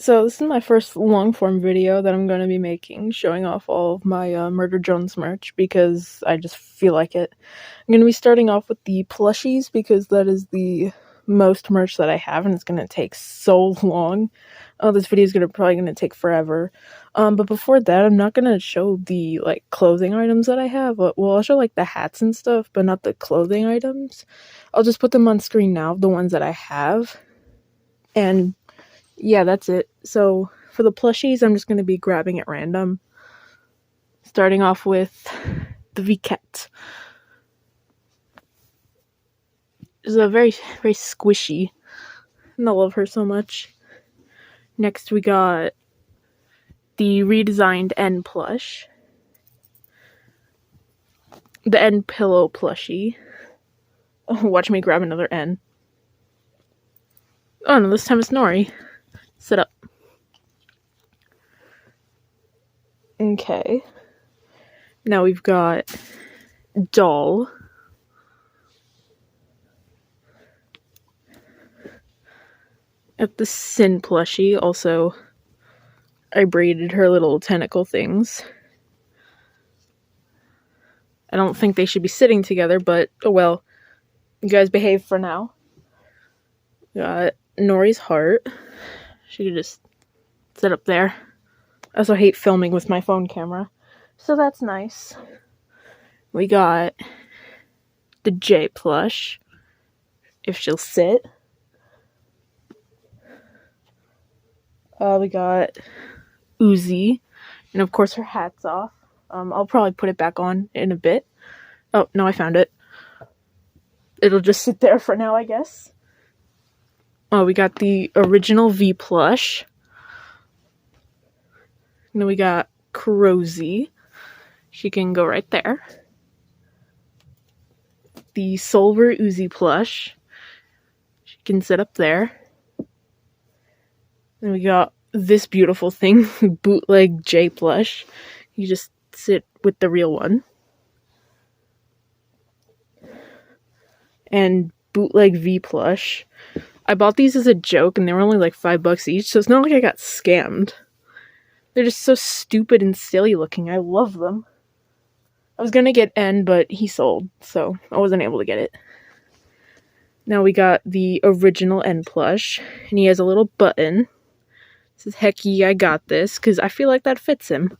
So this is my first long-form video that I'm going to be making, showing off all of my Murder Jones merch, because I just feel like it. I'm going to be starting off with the plushies, because that is the most merch that I have, and it's going to take so long. This video is probably going to take forever. But before that, I'm not going to show the, clothing items that I have. Well, I'll show, the hats and stuff, but not the clothing items. I'll just put them on screen now, the ones that I have. And yeah, that's it. So for the plushies, I'm just going to be grabbing at random. Starting off with the V-Cat. She's a very, very squishy, and I love her so much. Next we got the redesigned N plush. The N pillow plushie. Oh, watch me grab another N. Oh no, this time it's Nori. Sit up. Okay. Now we've got Doll. At the Sin plushie, also I braided her little tentacle things. I don't think they should be sitting together, but oh well. You guys behave for now. Got Nori's heart. She could just sit up there. I also hate filming with my phone camera, so that's nice. We got the J plush, if she'll sit. We got Uzi, and of course her hat's off. I'll probably put it back on in a bit. Oh, no, I found it. It'll just sit there for now, I guess. Oh, we got the original V plush. And then we got Kurozy. She can go right there. The Silver Uzi plush. She can sit up there. Then we got this beautiful thing, bootleg J plush. You just sit with the real one. And bootleg V plush. I bought these as a joke, and they were only like $5 each, so it's not like I got scammed. They're just so stupid and silly looking. I love them. I was gonna get N, but he sold, so I wasn't able to get it. Now we got the original N plush, and he has a little button. It says, "Heck yeah, I got this," because I feel like that fits him.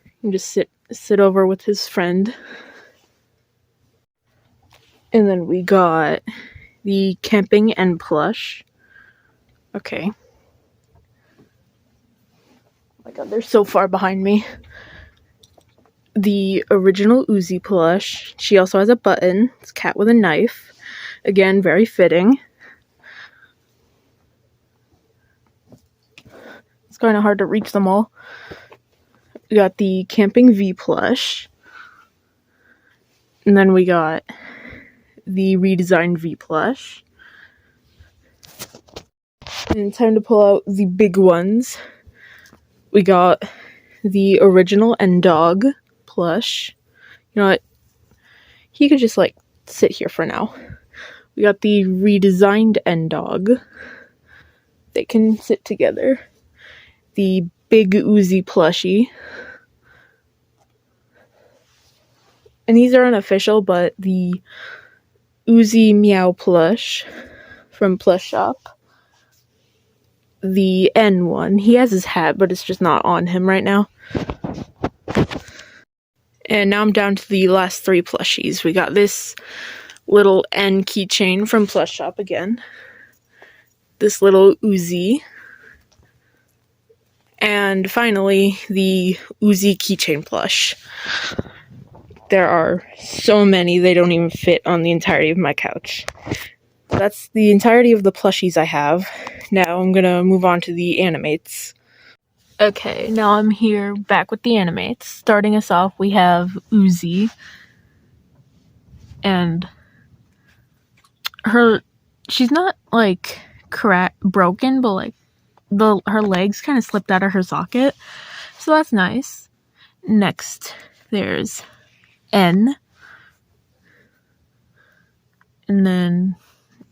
He can just sit over with his friend. And then we got the Camping N plush. Okay. Oh my god, they're so far behind me. The original Uzi plush. She also has a button. It's a cat with a knife. Again, very fitting. It's kind of hard to reach them all. We got the Camping V plush. And then we got the redesigned V plush. And time to pull out the big ones. We got the original N-Dog plush. You know what? He could just, sit here for now. We got the redesigned N-Dog. They can sit together. The Big Uzi plushie. And these are unofficial, but the Uzi Meow plush from Plush Shop. The N one. He has his hat, but it's just not on him right now. And now I'm down to the last 3 plushies. We got this little N keychain from Plush Shop again. This little Uzi. And finally, the Uzi keychain plush. There are so many, they don't even fit on the entirety of my couch. That's the entirety of the plushies I have. Now I'm gonna move on to the Animates. Okay, now I'm here back with the Animates. Starting us off, we have Uzi. And she's not, broken, but, her legs kind of slipped out of her socket. So that's nice. Next, there's N. And then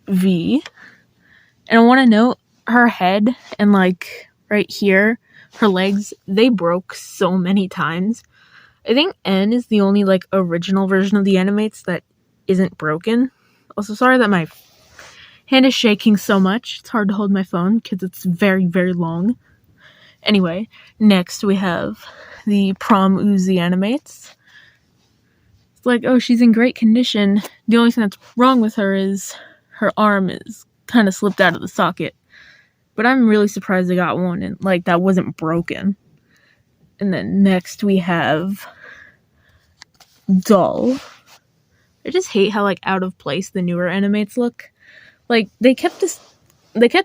V. And I want to note, her head and like right here, her legs, they broke so many times. I think N is the only like original version of the Animates that isn't broken. Also, sorry that my hand is shaking so much. It's hard to hold my phone because it's very, very long. Anyway, next we have the Prom Uzi Animates. It's like, oh, she's in great condition. The only thing that's wrong with her is her arm is kind of slipped out of the socket. But I'm really surprised I got one and like that wasn't broken. And then next we have Doll. I just hate how like out of place the newer Animates look. Like they kept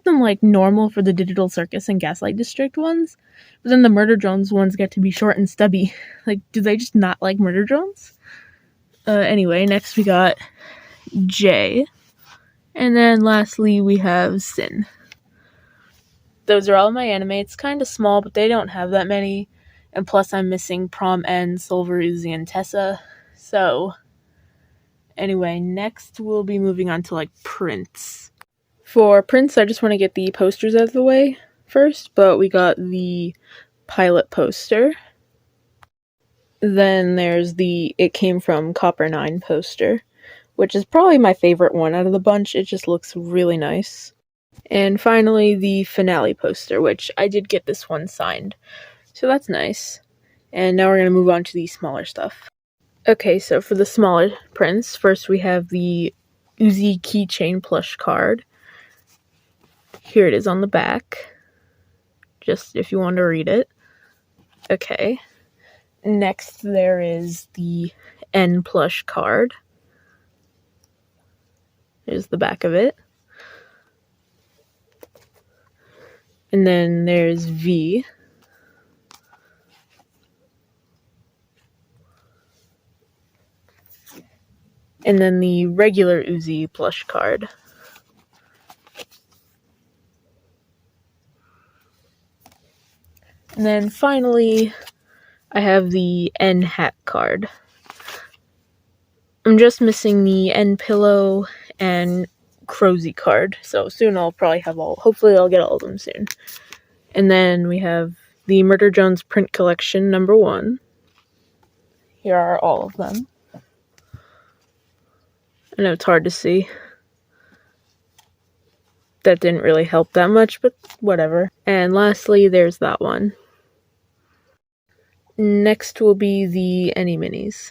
them like normal for the Digital Circus and Gaslight District ones, but then the Murder Drones ones get to be short and stubby. Like, do they just not like Murder Drones? Anyway, next we got J, and then lastly we have Sin. Those are all my Animates, kind of small, but they don't have that many. And plus I'm missing Prom N, Silver Uzi, and Tessa. So, anyway, next we'll be moving on to, like, prints. For prints, I just want to get the posters out of the way first, but we got the pilot poster. Then there's the It Came From Copper 9 poster, which is probably my favorite one out of the bunch. It just looks really nice. And finally, the finale poster, which I did get this one signed. So that's nice. And now we're going to move on to the smaller stuff. Okay, so for the smaller prints, first we have the Uzi keychain plush card. Here it is on the back. Just if you want to read it. Okay. Next there is the N plush card. Here's the back of it. And then there's V. And then the regular Uzi plush card. And then finally, I have the N hat card. I'm just missing the N pillow and Crozy card, so soon I'll probably have hopefully I'll get all of them soon. And then we have the Murder Jones print collection number 1. Here are all of them. I know it's hard to see. That didn't really help that much, but whatever. And lastly, there's that one. Next will be the Animiniz.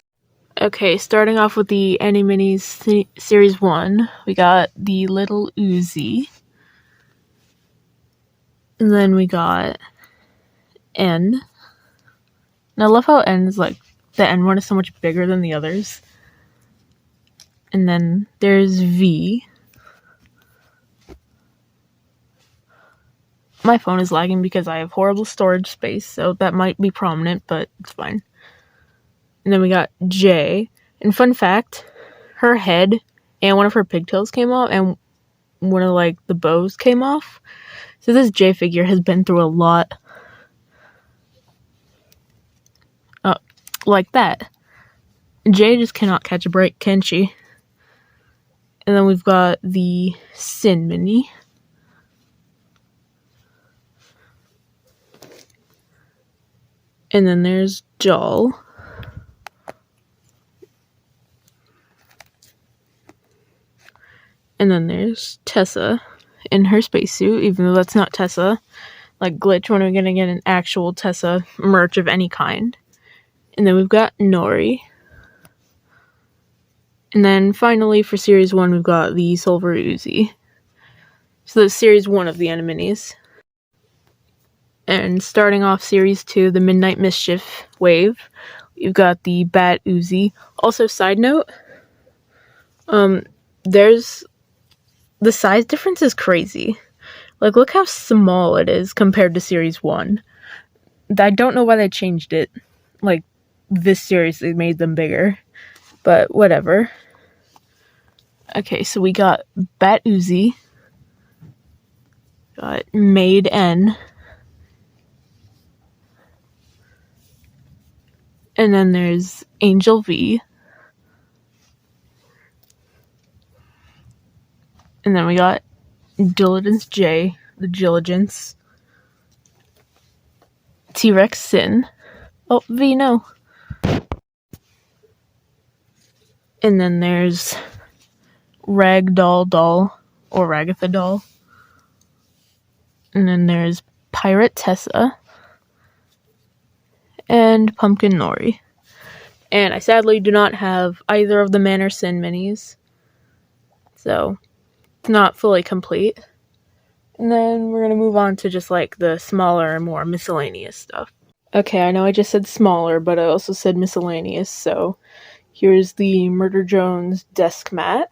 Okay, starting off with the Animiniz Series 1, we got the little Uzi. And then we got N. And I love how N is like, the N one is so much bigger than the others. And then there's V. My phone is lagging because I have horrible storage space, so that might be prominent, but it's fine. And then we got J. And fun fact, her head and one of her pigtails came off, and one of like the bows came off. So this J figure has been through a lot. Like that. J just cannot catch a break, can she? And then we've got the Sin Mini. And then there's Doll. And then there's Tessa in her spacesuit, even though that's not Tessa. Like, glitch, when are we gonna get an actual Tessa merch of any kind? And then we've got Nori. And then finally, for Series 1, we've got the Silver Uzi. So that's Series 1 of the Animiniz. And starting off Series 2, the Midnight Mischief wave, we've got the Bat Uzi. Also, side note, there's... the size difference is crazy. Like, look how small it is compared to Series 1. I don't know why they changed it. Like, this series, they made them bigger. But, whatever. Okay, so we got Bat Uzi. Got Maid N. And then there's Angel V. And then we got Diligence J, the Diligence, T-Rex Sin. Oh, V, no. And then there's Ragdoll Doll, or Ragatha Doll. And then there's Pirate Tessa. And Pumpkin Nori. And I sadly do not have either of the Man or Sin minis. So, it's not fully complete. And then we're going to move on to just like the smaller, more miscellaneous stuff. Okay, I know I just said smaller, but I also said miscellaneous, so here's the Murder Jones desk mat.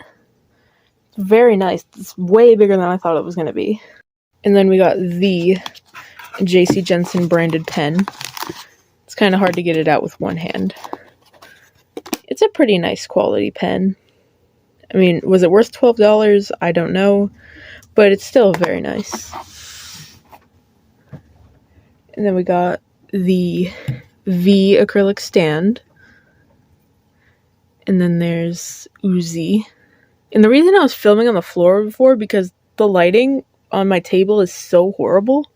It's very nice. It's way bigger than I thought it was going to be. And then we got the J.C. Jensen branded pen. It's kind of hard to get it out with one hand. It's a pretty nice quality pen. I mean, was it worth $12? I don't know, but it's still very nice. And then we got the V acrylic stand. And then there's Uzi. And the reason I was filming on the floor before, because the lighting on my table is so horrible.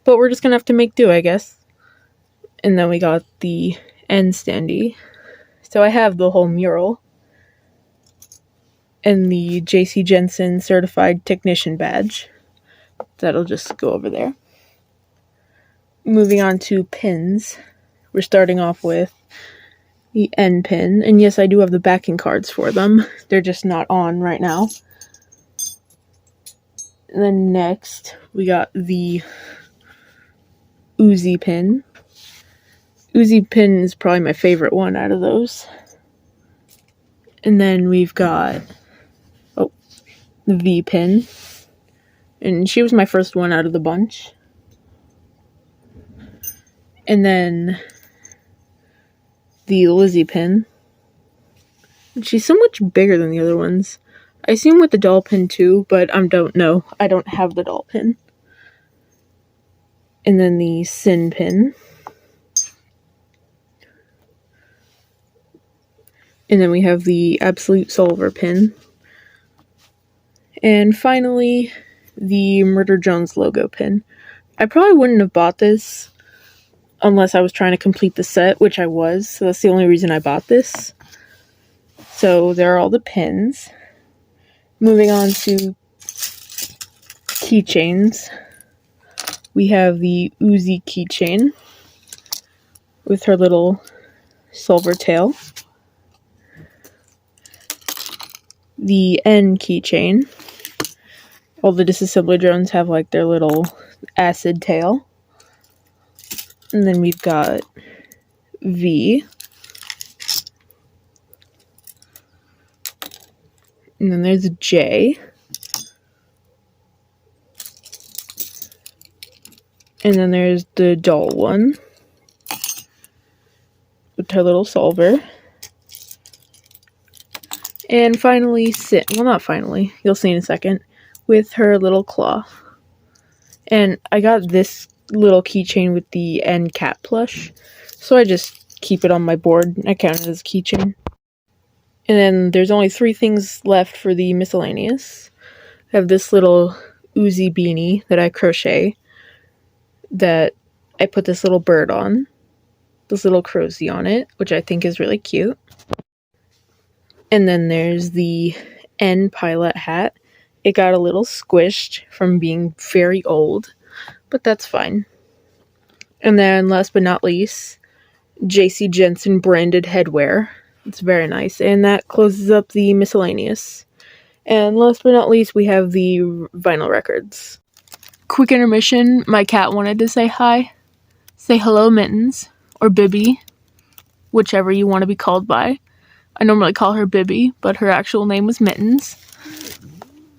But we're just gonna have to make do, I guess. And then we got the N standee. So I have the whole mural. And the J.C. Jensen certified technician badge. That'll just go over there. Moving on to pins. We're starting off with the N pin. And yes, I do have the backing cards for them. They're just not on right now. And then next, we got the Uzi pin. Uzi pin is probably my favorite one out of those. And then we've got the V pin. And she was my first one out of the bunch. And then the Lizzie pin. She's so much bigger than the other ones. I assume with the doll pin too, but I don't know. I don't have the doll pin. And then the Sin pin. And then we have the Absolute Solver pin. And finally, the Murder Jones logo pin. I probably wouldn't have bought this unless I was trying to complete the set, which I was. So that's the only reason I bought this. So there are all the pins. Moving on to keychains. We have the Uzi keychain with her little silver tail. The N keychain. All the disassembly drones have like their little acid tail. And then we've got V. And then there's a J. And then there's the doll one with her little solver. And finally, Sin. Well, not finally. You'll see in a second. With her little claw. And I got this little keychain with the N cat plush. So I just keep it on my board. I count it as a keychain. And then there's only 3 things left for the miscellaneous. I have this little Uzi beanie that I crochet. That I put this little bird on. This little crowsy on it, which I think is really cute. And then there's the N pilot hat. It got a little squished from being very old, but that's fine. And then last but not least, J.C. Jensen branded headwear. It's very nice. And that closes up the miscellaneous. And last but not least, we have the vinyl records. Quick intermission, my cat wanted to say hi. Say hello, Mittens, or Bibby, whichever you want to be called by. I normally call her Bibby, but her actual name was Mittens.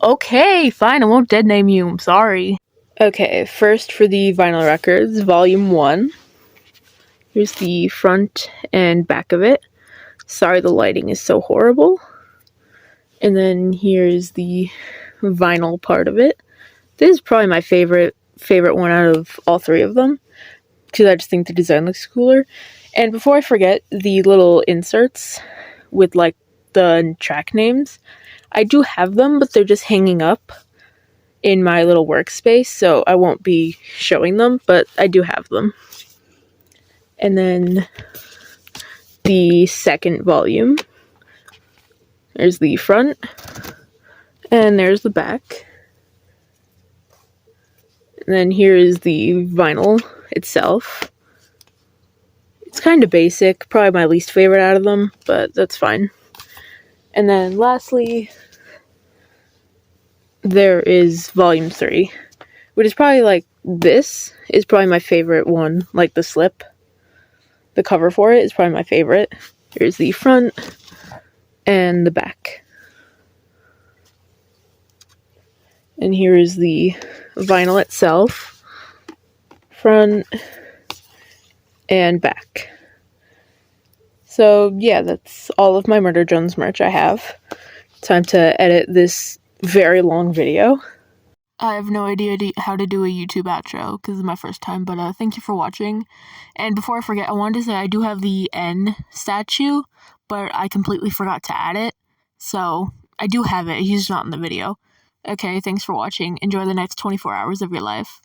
Okay, fine, I won't dead name you, I'm sorry. Okay, first for the vinyl records, volume 1. Here's the front and back of it. Sorry the lighting is so horrible. And then here's the vinyl part of it. This is probably my favorite one out of all 3 of them, because I just think the design looks cooler. And before I forget, the little inserts with like the track names, I do have them, but they're just hanging up. in my little workspace, so I won't be showing them, but I do have them. And then the second volume. There's the front, and there's the back. And then here is the vinyl itself. It's kind of basic, probably my least favorite out of them, but that's fine. And then lastly, there is volume 3, which is probably like, this is probably my favorite one, like the slip. The cover for it is probably my favorite. Here's the front and the back. And here is the vinyl itself, front and back. So yeah, that's all of my Murder Jones merch I have. Time to edit this very long video. I have no idea how to do a YouTube outro because it's my first time, but thank you for watching. And before I forget, I wanted to say I do have the N statue, but I completely forgot to add it. So I do have it, he's just not in the video. Okay, thanks for watching. Enjoy the next 24 hours of your life.